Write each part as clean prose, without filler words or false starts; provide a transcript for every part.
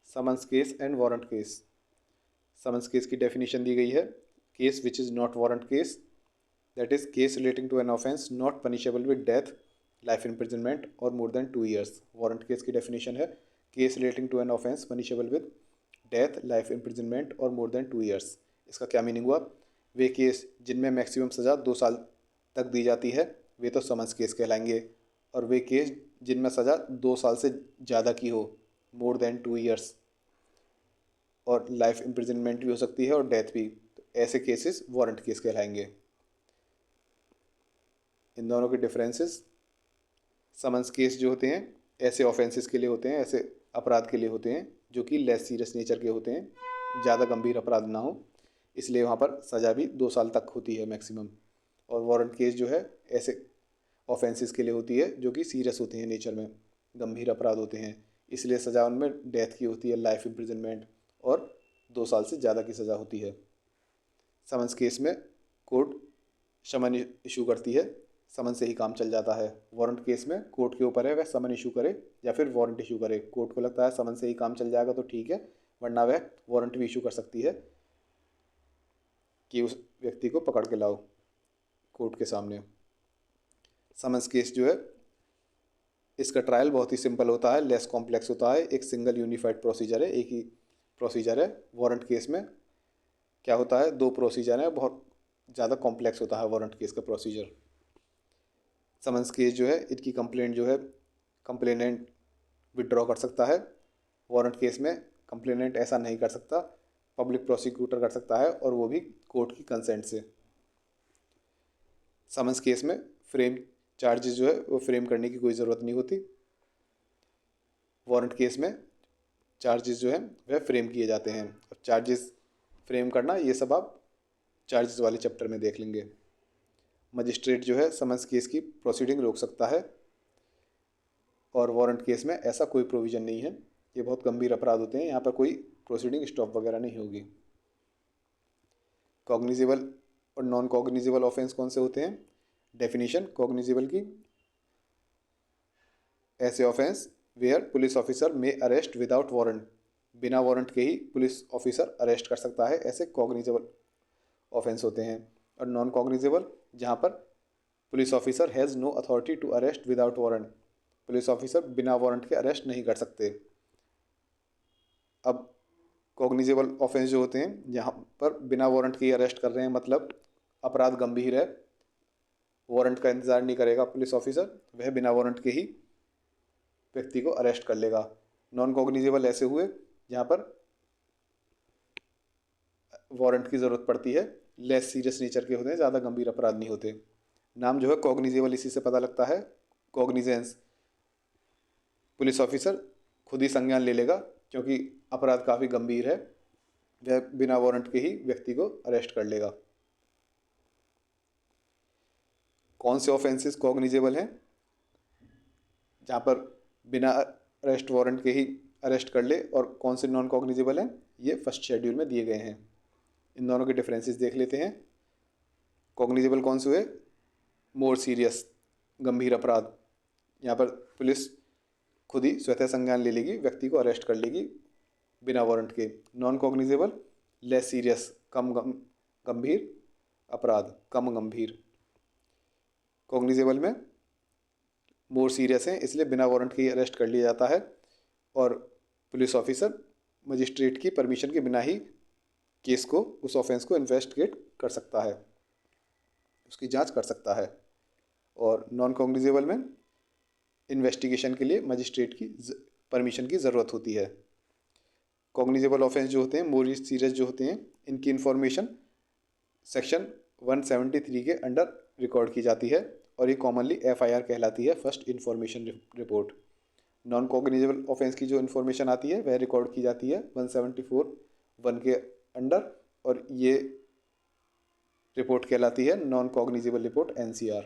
Summons case and warrant case. Summons case की definition दी गई है, case which is not warrant case, that is case relating to an offence not punishable with death, life imprisonment और more than 2 years. Warrant case की definition है, case relating to an offence punishable with death, life imprisonment और more than 2 years. इसका क्या meaning हुआ, वे case जिनमें maximum सज़ा 2 साल तक दी जाती है वे तो समन्स केस कहलाएंगे, और वे केस जिनमें सज़ा 2 साल से ज़्यादा की हो, मोर देन 2 ईयर्स, और लाइफ इम्प्रिजनमेंट भी हो सकती है और डेथ भी, तो ऐसे केसेस वारंट केस कहलाएंगे। इन दोनों के डिफरेंसेस, समन्स केस जो होते हैं ऐसे ऑफेंसेस के लिए होते हैं, ऐसे अपराध के लिए होते हैं जो कि लेस सीरियस नेचर के होते हैं, ज़्यादा गंभीर अपराध ना हो, इसलिए वहाँ पर सज़ा भी 2 साल तक होती है मैक्सिमम। और वारंट केस जो है ऐसे ऑफेंसेस के लिए होती है जो कि सीरियस होते हैं नेचर में, गंभीर अपराध होते हैं, इसलिए सज़ा उनमें डेथ की होती है, लाइफ इम्प्रिजनमेंट और 2 साल से ज़्यादा की सज़ा होती है। समन्स केस में कोर्ट समन इशू करती है, समन से ही काम चल जाता है। वारंट केस में कोर्ट के ऊपर है वह समन इशू करे या फिर वारंट इशू करे। कोर्ट को लगता है समन से ही काम चल जाएगा तो ठीक है, वरना वह वारंट भी इशू कर सकती है कि उस व्यक्ति को पकड़ के लाओ कोर्ट के सामने। समन्स केस जो है इसका ट्रायल बहुत ही सिंपल होता है, लेस कॉम्प्लेक्स होता है, एक सिंगल यूनिफाइड प्रोसीजर है, एक ही प्रोसीजर है। वारंट केस में क्या होता है, 2 प्रोसीजर है, बहुत ज़्यादा कॉम्प्लेक्स होता है वारंट केस का प्रोसीजर। समन्स केस जो है इनकी कंप्लेंट जो है कंप्लेनेंट विड्रॉ कर सकता है, वारंट केस में कंप्लेनेंट ऐसा नहीं कर सकता, पब्लिक प्रोसिक्यूटर कर सकता है और वो भी कोर्ट की कंसेंट से। समन्स केस में फ्रेम चार्जेस जो है वो फ्रेम करने की कोई ज़रूरत नहीं होती, वारंट केस में चार्जेस जो है वह फ्रेम किए जाते हैं। और चार्जेस फ्रेम करना ये सब आप चार्जेस वाले चैप्टर में देख लेंगे। मजिस्ट्रेट जो है समन्स केस की प्रोसीडिंग रोक सकता है और वारंट केस में ऐसा कोई प्रोविज़न नहीं है, ये बहुत गंभीर अपराध होते हैं, यहाँ पर कोई प्रोसीडिंग स्टॉप वगैरह नहीं होगी। कॉग्निजेबल और नॉन कॉग्निजेबल ऑफेंस कौन से होते हैं, डेफिनेशन कॉग्निजेबल की, ऐसे ऑफेंस वेयर पुलिस ऑफिसर में अरेस्ट विदाउट वारंट, बिना वारंट के ही पुलिस ऑफिसर अरेस्ट कर सकता है, ऐसे कॉग्निजेबल ऑफेंस होते हैं। और नॉन कॉग्निजेबल जहाँ पर police officer has no authority to arrest without warrant, police officer बिना वारंट के अरेस्ट नहीं कर सकते। अब कॉग्निजेबल ऑफेंस जो होते हैं जहाँ पर बिना वारंट के अरेस्ट कर रहे हैं, मतलब अपराध गंभीर है, वारंट का इंतज़ार नहीं करेगा पुलिस ऑफिसर, वह बिना वारंट के ही व्यक्ति को अरेस्ट कर लेगा। नॉन कॉग्निजेबल ऐसे हुए जहाँ पर वारंट की ज़रूरत पड़ती है, लेस सीरियस नेचर के होते हैं, ज़्यादा गंभीर अपराध नहीं होते। नाम जो है कॉग्निजेबल इसी से पता लगता है, कॉग्निजेंस, पुलिस ऑफिसर खुद ही संज्ञान ले लेगा क्योंकि अपराध काफ़ी गंभीर है, वह बिना वारंट के ही व्यक्ति को अरेस्ट कर लेगा। कौन से ऑफेंसेस कॉग्निजेबल हैं, जहाँ पर बिना अरेस्ट वारंट के ही अरेस्ट कर ले, और कौन से नॉन कॉग्निजेबल हैं, ये फर्स्ट शेड्यूल में दिए गए हैं। इन दोनों के डिफरेंसेस देख लेते हैं। कॉग्निजेबल कौन से हुए, मोर सीरियस, गंभीर अपराध, यहाँ पर पुलिस खुद ही स्वतः संज्ञान ले लेगी, व्यक्ति को अरेस्ट कर लेगी बिना वारंट के। नॉन कॉग्निजेबल लेस सीरियस, कम गंभीर अपराध, कम गंभीर। कॉग्निजेबल में मोर सीरियस हैं इसलिए बिना वारंट के ही अरेस्ट कर लिया जाता है, और पुलिस ऑफिसर मजिस्ट्रेट की परमिशन के बिना ही केस को, उस ऑफेंस को इन्वेस्टिगेट कर सकता है, उसकी जांच कर सकता है। और नॉन कॉग्निजेबल में इन्वेस्टिगेशन के लिए मजिस्ट्रेट की परमिशन की ज़रूरत होती है। कॉग्निजेबल ऑफेंस जो होते हैं मोर सीरियस जो होते हैं, इनकी इन्फॉर्मेशन सेक्शन 173 के अंडर रिकॉर्ड की जाती है और ये कॉमनली FIR कहलाती है, first information report. Non cognizable offence की जो इन्फॉर्मेशन आती है वह रिकॉर्ड की जाती है 174(1) के अंडर, और ये रिपोर्ट कहलाती है नॉन कॉग्निजेबल रिपोर्ट, NCR।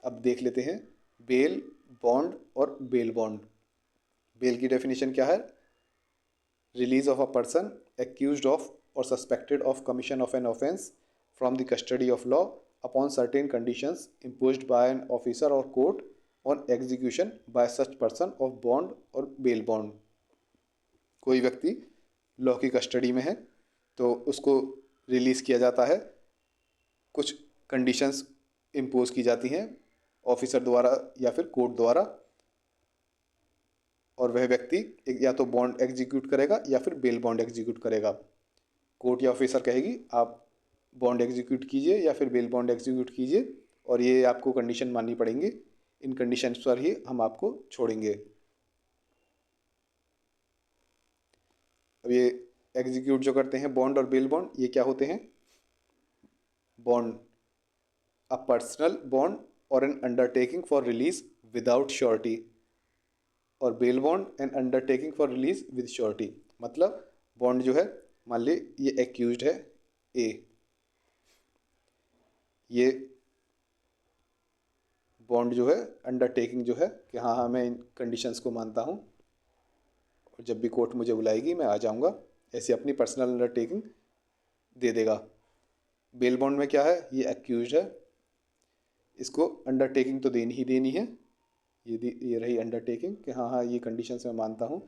अब देख लेते हैं बेल, बॉन्ड और बेल बॉन्ड। बेल की डेफिनेशन क्या है, release of a person accused of or suspected of commission of an offence from the custody of law upon certain conditions imposed by an officer or court on execution bye such person of bond और bail bond. कोई व्यक्ति law की custody में है तो उसको release किया जाता है, कुछ कंडीशंस इम्पोज की जाती हैं ऑफिसर द्वारा या फिर कोर्ट द्वारा, और वह व्यक्ति या तो बॉन्ड एग्जीक्यूट करेगा या फिर बेल बॉन्ड एग्जीक्यूट करेगा। कोर्ट या ऑफिसर कहेगी आप बॉन्ड एग्जीक्यूट कीजिए या फिर बेल बॉन्ड एग्जीक्यूट कीजिए, और ये आपको कंडीशन माननी पड़ेंगी, इन कंडीशंस पर ही हम आपको छोड़ेंगे। अब ये एग्जीक्यूट जो करते हैं बॉन्ड और बेल बॉन्ड, ये क्या होते हैं? बॉन्ड अ पर्सनल बॉन्ड और an undertaking for release without surety, और bail bond an undertaking for release with surety. मतलब बॉन्ड जो है, मान ली ये एक्यूज्ड है ए, ये बॉन्ड जो है अंडरटेकिंग जो है कि हाँ हाँ मैं इन कंडीशंस को मानता हूँ और जब भी कोर्ट मुझे बुलाएगी मैं आ जाऊँगा, ऐसी अपनी पर्सनल अंडरटेकिंग दे देगा। बेल बॉन्ड में क्या है? ये एक्यूज्ड है, इसको अंडरटेकिंग तो देनी ही देनी है, ये रही अंडरटेकिंग कि हाँ हाँ ये कंडीशंस मैं मानता हूँ,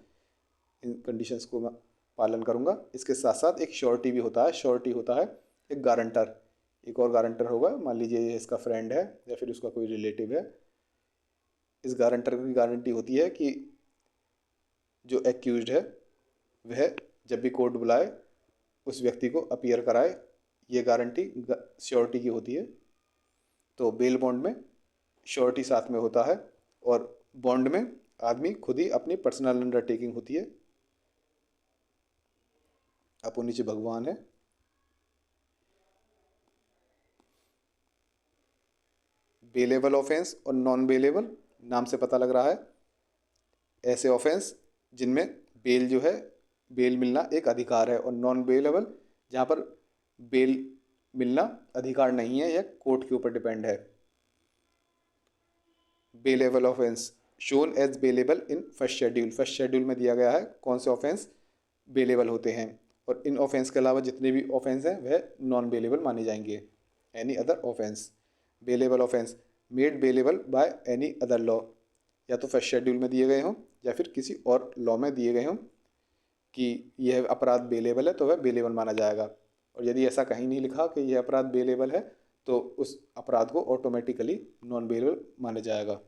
इन कंडीशंस को मैं पालन करूँगा। इसके साथ साथ एक श्योरिटी भी होता है, श्योरिटी होता है एक गारंटर, एक और गारंटर होगा, मान लीजिए ये इसका फ्रेंड है या फिर उसका कोई रिलेटिव है। इस गारंटर की गारंटी होती है कि जो एक्यूज्ड है वह जब भी कोर्ट बुलाए उस व्यक्ति को अपीयर कराए, ये गारंटी श्योरिटी की होती है। तो बेल बॉन्ड में श्योरिटी साथ में होता है और बॉन्ड में आदमी खुद ही अपनी पर्सनल अंडरटेकिंग होती है। आप नीचे भगवान है। बेलेबल ऑफेंस और नॉन बेलेबल, नाम से पता लग रहा है ऐसे ऑफेंस जिनमें बेल जो है, बेल मिलना एक अधिकार है, और नॉन बेलेबल जहाँ पर बेल मिलना अधिकार नहीं है, यह कोर्ट के ऊपर डिपेंड है। Bailable offence shown as bailable in first schedule, first schedule में दिया गया है कौन से ऑफेंस बेलेबल होते हैं, और इन ऑफेंस के अलावा जितने भी ऑफेंस हैं वह नॉन बेलेबल माने जाएंगे। Any other offence, bailable offence made bailable by any other law, या तो फर्स्ट शेड्यूल में दिए गए हों या फिर किसी और लॉ में दिए गए हों कि यह अपराध बेलेबल है तो वह बेलेबल माना जाएगा। और यदि ऐसा कहीं नहीं लिखा कि यह अपराध बेलेबल है तो उस अपराध को ऑटोमेटिकली नॉन बेलेबल माना जाएगा।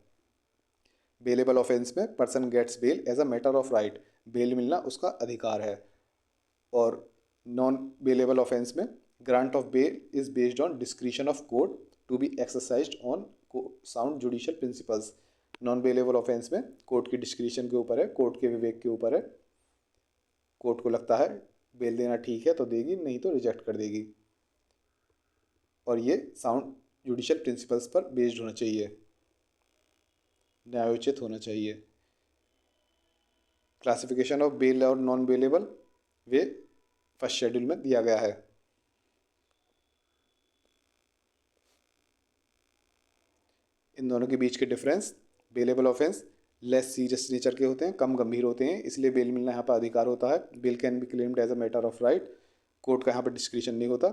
बेलेबल ऑफेंस में person gets bail as a matter of right, bail मिलना उसका अधिकार है। और नॉन बेलेबल ऑफेंस में grant of bail is based on discretion of court to be exercised on sound judicial principles. Non bailable offence में court की discretion के ऊपर है, कोर्ट के विवेक के ऊपर है, कोर्ट को लगता है बेल देना ठीक है तो देगी, नहीं तो रिजेक्ट कर देगी, और ये साउंड जुडिशियल प्रिंसिपल्स पर बेस्ड होना चाहिए, न्यायोचित होना चाहिए। क्लासिफिकेशन ऑफ बेल और नॉन बेलेबल वे फर्स्ट शेड्यूल में दिया गया है। इन दोनों के बीच के difference, bailable offence less serious nature के होते हैं, कम गंभीर होते हैं, इसलिए बेल मिलना यहाँ पर अधिकार होता है। Bail can be claimed as a matter of right, court का यहाँ पर डिस्क्रिशन नहीं होता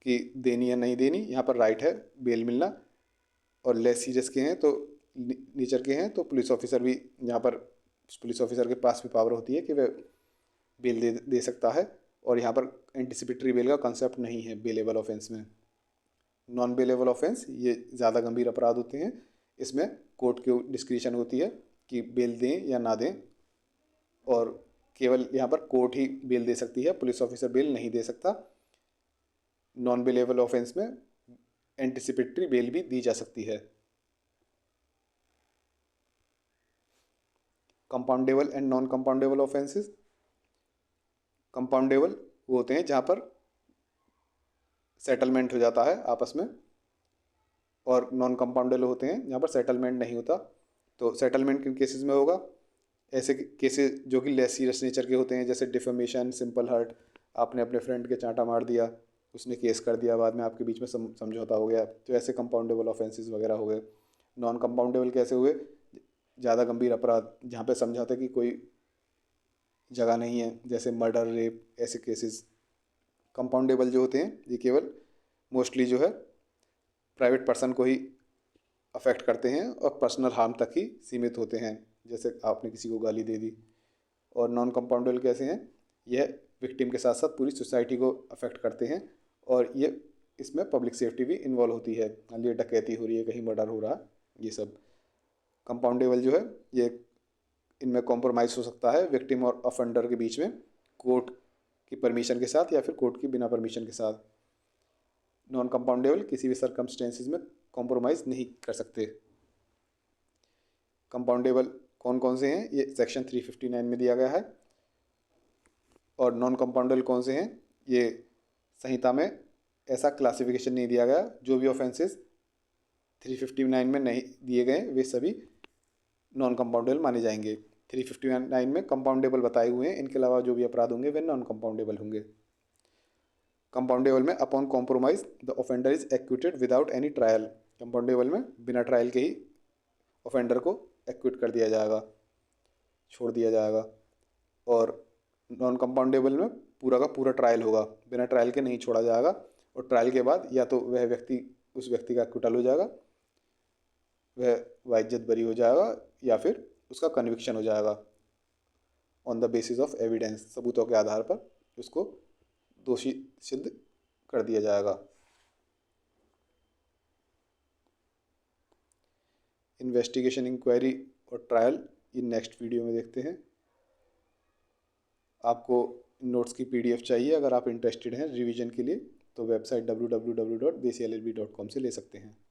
कि देनी या नहीं देनी, यहाँ पर राइट है बेल मिलना। और लेस सीरियस के हैं तो नेचर के हैं तो पुलिस ऑफिसर भी, यहाँ पर पुलिस ऑफिसर के पास भी पावर होती है कि वह बेल दे सकता है, और यहाँ पर एंटिसिपेटरी बेल का कंसेप्ट नहीं है बेलेबल ऑफेंस में। नॉन बेलेबल ऑफेंस ये ज़्यादा गंभीर अपराध होते हैं, इसमें कोर्ट की डिस्क्रिशन होती है कि बेल दें या ना दें, और केवल यहाँ पर कोर्ट ही बेल दे सकती है, पुलिस ऑफिसर बेल नहीं दे सकता। नॉन बेलेबल ऑफेंस में एंटिसिपेटरी बेल भी दी जा सकती है। Compoundable and non compoundable offences, compoundable वो होते हैं जहाँ पर सेटलमेंट हो जाता है आपस में, और नॉन कंपाउंडेबल होते हैं जहाँ पर सेटलमेंट नहीं होता। तो सेटलमेंट किन केसेस में होगा? ऐसे केसेस जो कि लेस सीरियस नेचर के होते हैं, जैसे डिफेमेशन, सिंपल हर्ट, आपने अपने फ्रेंड के चांटा मार दिया, उसने केस कर दिया, बाद में आपके बीच में समझौता हो गया, तो ऐसे कंपाउंडेबल ऑफेंसेस वगैरह हो गए। नॉन कंपाउंडेबल कैसे हुए? ज़्यादा गंभीर अपराध जहाँ पे समझौते की कोई जगह नहीं है, जैसे मर्डर, रेप, ऐसे केसेस। कंपाउंडेबल जो होते हैं ये केवल मोस्टली जो है प्राइवेट पर्सन को ही अफेक्ट करते हैं और पर्सनल हार्म तक ही सीमित होते हैं, जैसे आपने किसी को गाली दे दी। और नॉन कंपाउंडेबल कैसे हैं, यह विक्टिम के साथ साथ पूरी सोसाइटी को अफेक्ट करते हैं और ये इसमें पब्लिक सेफ्टी भी इन्वॉल्व होती है। मान लीजिए डकैती हो रही है, कहीं मर्डर हो रहा, ये सब। कंपाउंडेबल जो है ये इनमें कॉम्प्रोमाइज़ हो सकता है विक्टिम और ऑफेंडर के बीच में, कोर्ट की परमिशन के साथ या फिर कोर्ट की बिना परमिशन के साथ। नॉन कंपाउंडेबल किसी भी सर्कमस्टेंसेस में कॉम्प्रोमाइज़ नहीं कर सकते। कंपाउंडेबल कौन कौन से हैं, ये सेक्शन 359 में दिया गया है। और नॉन कंपाउंडेबल कौन से हैं, ये संहिता में ऐसा क्लासिफिकेशन नहीं दिया गया। जो भी ऑफेंसेस 359 में नहीं दिए गए वे सभी नॉन कंपाउंडेबल माने जाएंगे। 359 में कंपाउंडेबल बताए हुए हैं, इनके अलावा जो भी अपराध होंगे वे नॉन कंपाउंडेबल होंगे। कंपाउंडेबल में upon compromise the offender is acquitted without any trial. Compoundable में बिना ट्रायल के ही ऑफेंडर को एक्विट कर दिया जाएगा, छोड़ दिया जाएगा। और नॉन कंपाउंडेबल में पूरा का पूरा ट्रायल होगा, बिना ट्रायल के नहीं छोड़ा जाएगा। और ट्रायल के बाद या तो वह व्यक्ति उस व्यक्ति का एक्विटल हो जाएगा, वह वाइज्जत बरी हो जाएगा, या फिर उसका कन्विक्शन हो जाएगा on the basis of evidence. सबूतों के आधार पर उसको दोषी सिद्ध कर दिया जाएगा। इन्वेस्टिगेशन, इंक्वायरी और ट्रायल ये नेक्स्ट वीडियो में देखते हैं। आपको नोट्स की PDF चाहिए, अगर आप इंटरेस्टेड हैं रिवीजन के लिए, तो वेबसाइट www.desillb.com से ले सकते हैं।